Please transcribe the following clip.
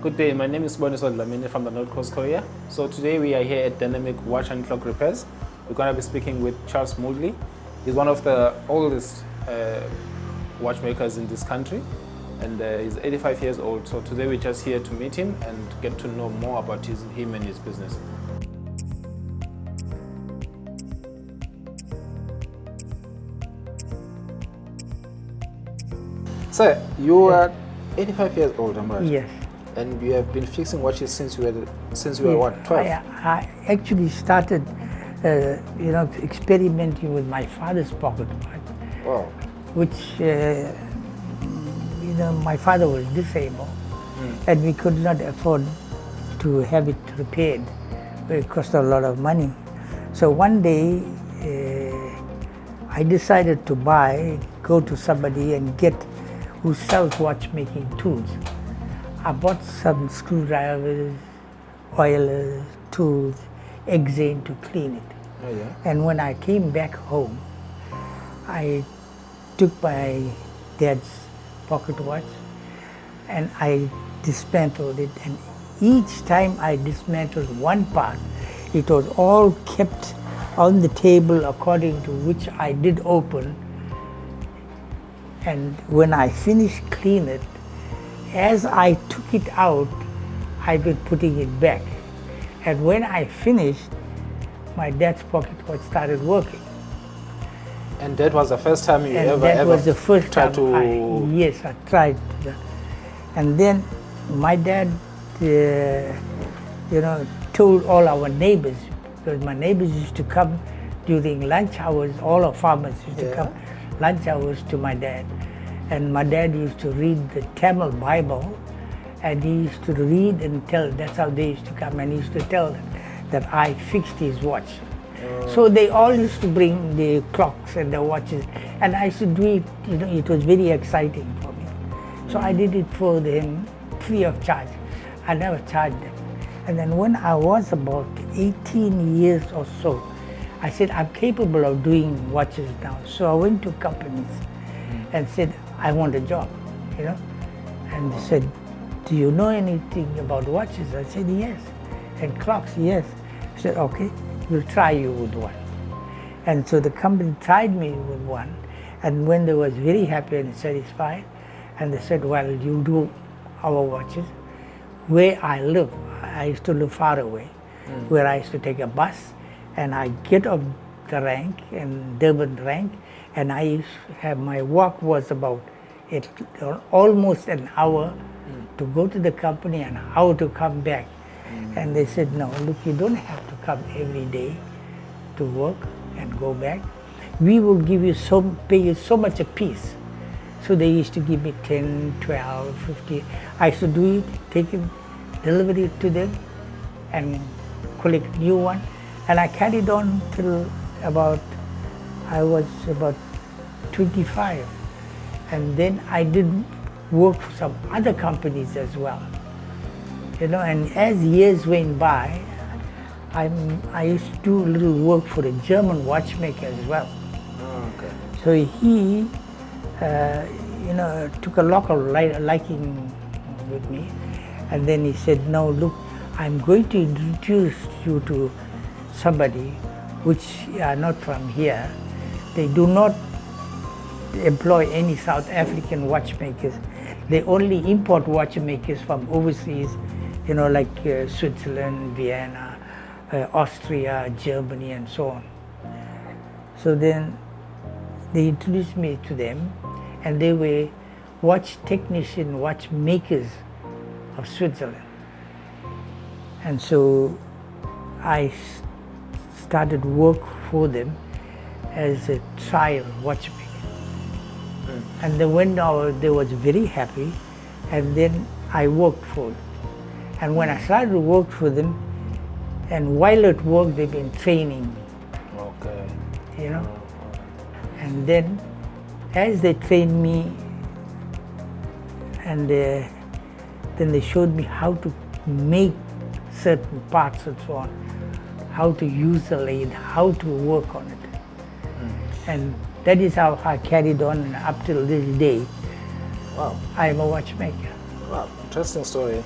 Good day, my name is Ballito from the North Coast Korea. So today we are here at Dynamic Watch and Clock Repairs. We're going to be speaking with Charles Moodley. He's one of the oldest watchmakers in this country, and he's 85 years old. So today we're just here to meet him and get to know more about him and his business. Sir, you are 85 years old, am I right? Yes. And you have been fixing watches since you were what, 12? I actually started, experimenting with my father's pocket watch. Wow. Which, my father was disabled, and we could not afford to have it repaired. It cost a lot of money. So one day, I decided to go to somebody and get who sells watchmaking tools. I bought some screwdrivers, oilers, tools, hexane to clean it. Oh, yeah. And when I came back home, I took my dad's pocket watch and I dismantled it. And each time I dismantled one part, it was all kept on the table according to which I did open. And when I finished cleaning it, as I took it out, I've been putting it back. And when I finished, my dad's pocket watch started working. And that was the first time you ever was the first tried time Yes, I tried. And then my dad, told all our neighbors, because my neighbors used to come during lunch hours, all our farmers used to come lunch hours to my dad. And my dad used to read the Tamil Bible, and he used to read and tell, that's how they used to come, and he used to tell them that I fixed his watch. So they all used to bring the clocks and the watches, and I used to do it, it was very exciting for me. So I did it for them free of charge. I never charged them. And then when I was about 18 years or so, I said, I'm capable of doing watches now. So I went to companies and said, I want a job, And they said, do you know anything about watches? I said, yes. And clocks, yes. I said, okay, we'll try you with one. And so the company tried me with one. And when they was very happy and satisfied, and they said, well, you do our watches. Where I live, I used to live far away, where I used to take a bus, and I get off the rank, and Durban rank, and I used to have, my walk was about almost an hour to go to the company and how to come back. And they said, no, look, you don't have to come every day to work and go back. We will give you pay you so much a piece. So they used to give me 10, 12, 50. I used to do it, take it, deliver it to them, and collect new one. And I carried on till I was about 25. And then I did work for some other companies as well. And as years went by, I used to do a little work for a German watchmaker as well. Oh, okay. So he, took a local liking with me. And then he said, no, look, I'm going to introduce you to somebody which are not from here. They do not employ any South African watchmakers. They only import watchmakers from overseas, like Switzerland, Vienna, Austria, Germany, and so on. So then they introduced me to them, and they were watchmakers of Switzerland. And so I started work for them as a trial watchmaker. And then when they was very happy, and then I worked for them. And when I started to work for them, and while at work they've been training me. Okay. And then as they trained me, and then they showed me how to make certain parts and so on, how to use the lathe, how to work on it. And that is how I carried on up till this day. Wow. I'm a watchmaker. Wow, interesting story.